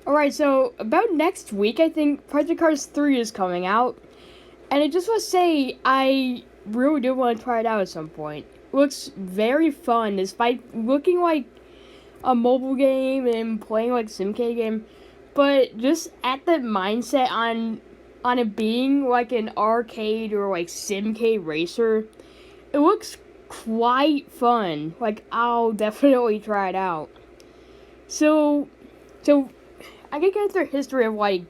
Alright, so about next week, I think Project Cars 3 is coming out. And I just want to say, I really do want to try it out at some point. It looks very fun, despite looking like a mobile game and playing like a SimK game. But just at the mindset on it being like an arcade or like SimK racer, it looks quite fun. Like, I'll definitely try it out. So, so I can get the history of like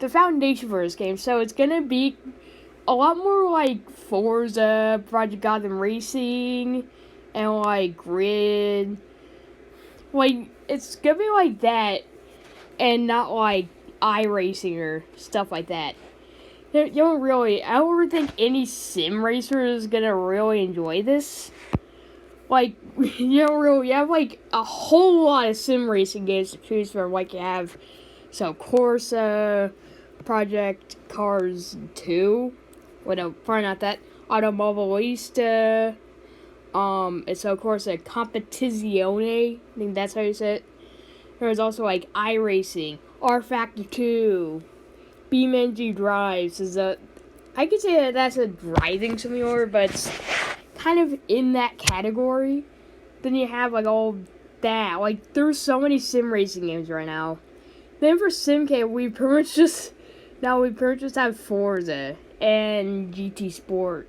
the foundation for this game. So it's gonna be a lot more like Forza, Project Gotham Racing, and like Grid. Like it's gonna be like that, and not like iRacing or stuff like that. You don't really. I don't really think any sim racer is gonna really enjoy this. Like you don't really. You have like a whole lot of sim racing games to choose from. Like you have so Corsa, Project Cars 2. Well, no, probably not that. Automobilista. It's of course a Competizione. I think that's how you say it. There's also like iRacing, R Factor 2, BeamNG Drives. I could say that that's a driving simulator, but it's kind of in that category. Then you have like all that. Like there's so many sim racing games right now. Then for SimK, we pretty much just have Forza and GT Sport.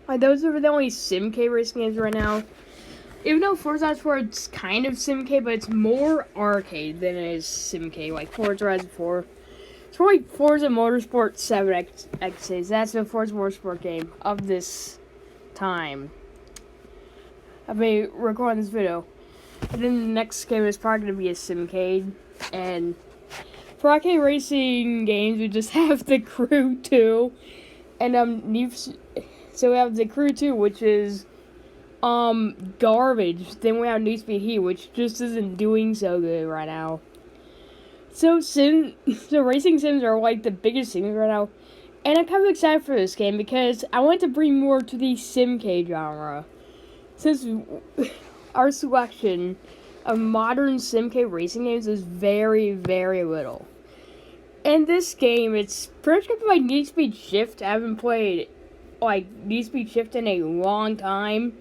Like those are the only SimK racing games right now. Even though Forza Sport's kind of SimK, but it's more arcade than it is SimK. Like Forza Horizon 4. It's probably Forza Motorsport 7 X6. That's the Forza Motorsport game of this time. I've been recording this video. And then the next game is probably going to be a Simcade. And for arcade racing games, we just have the Crew 2. And so we have the Crew 2, which is garbage. Then we have Need Speed Heat, which just isn't doing so good right now. So racing sims are like the biggest sims right now. And I'm kind of excited for this game because I want to bring more to the Simcade genre. Since our selection of modern SimK racing games is very, very little. And this game, it's pretty much like Need Speed Shift. I haven't played like Need Speed Shift in a long time.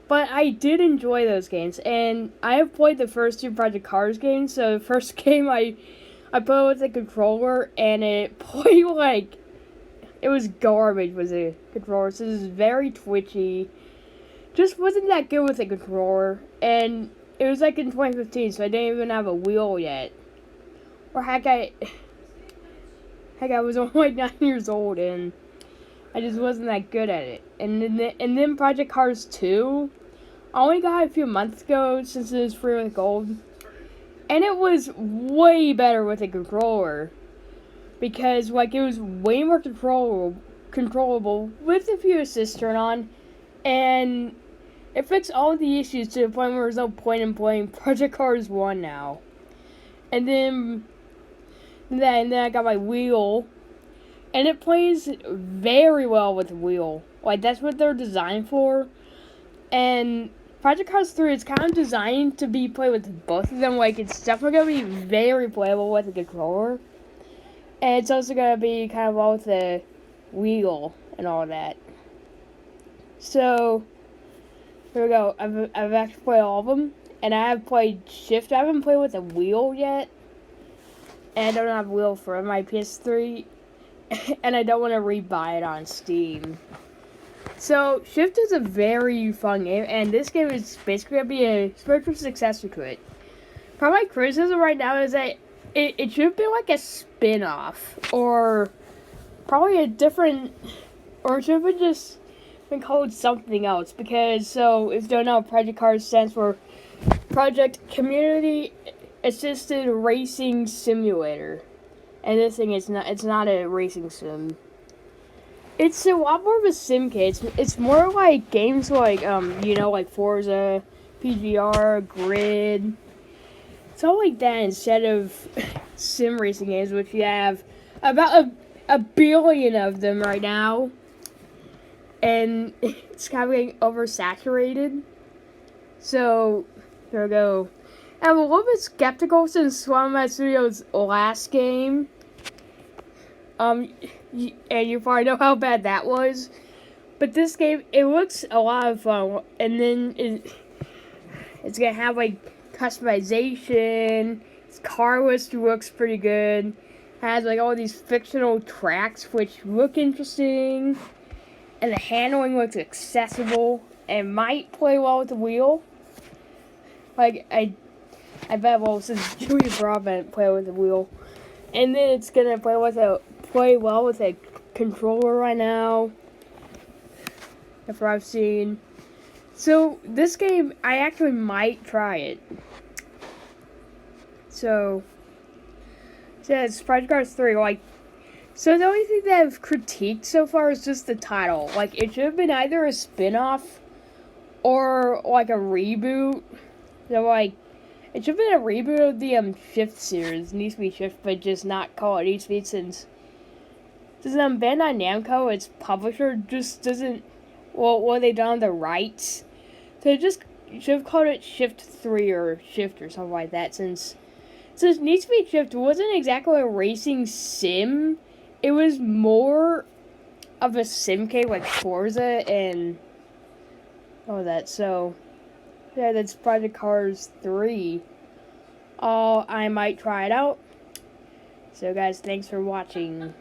But I did enjoy those games. And I have played the first two Project Cars games. So the first game I played with the controller and it played like it was garbage with the controller. So it was very twitchy. Just wasn't that good with the controller. And it was like in 2015, so I didn't even have a wheel yet. Or heck, I was only like 9 years old, and I just wasn't that good at it. And then Project Cars 2, I only got it a few months ago since it was free with gold. And it was way better with a controller. Because, like, it was way more controllable with a few assists turned on. And it fixed all the issues to the point where there's no point in playing Project Cars 1 now. And then I got my wheel. And it plays very well with the wheel. Like, that's what they're designed for. And Project Cars 3 is kind of designed to be played with both of them. Like, it's definitely going to be very playable with the controller. And it's also going to be kind of well with the wheel and all that. So, here we go. I've actually played all of them. And I have played Shift. I haven't played with a wheel yet. And I don't have a wheel for my PS3. And I don't want to rebuy it on Steam. So, Shift is a very fun game. And this game is basically going to be a spiritual successor to it. Probably my criticism right now is that it should be like a spin-off. Or probably a different... Or it should have just been called something else. Because, so, if you don't know, Project Cars stands for Project Community Assisted Racing Simulator. And this thing it's not a racing sim. It's a lot more of a simcade. It's more like games like like Forza, PGR, Grid. It's all like that instead of sim racing games, which you have about a billion of them right now. And it's kind of getting oversaturated. So there we go. I'm a little bit skeptical since one of my studio's last game. And you probably know how bad that was. But this game, it looks a lot of fun. And then it's gonna have like customization. Its car list looks pretty good. Has like all these fictional tracks which look interesting. And the handling looks accessible and might play well with the wheel. Like I bet since Julia Broadbent play with the wheel. And then it's gonna play well with a controller right now. After I've seen. So this game I actually might try it. So yeah, it's Project Cars 3, like so the only thing that I've critiqued so far is just the title. Like it should have been either a spin-off or like a reboot. So like it should have been a reboot of the Shift series, Need for Speed Shift, but just not call it Need for Speed since Bandai Namco, its publisher, just doesn't they don't have the rights. So it just should have called it Shift 3 or Shift or something like that since Need for Speed Shift wasn't exactly a racing sim. It was more of a sim game like Forza and all that. So yeah, that's Project Cars 3. I might try it out. So guys, thanks for watching.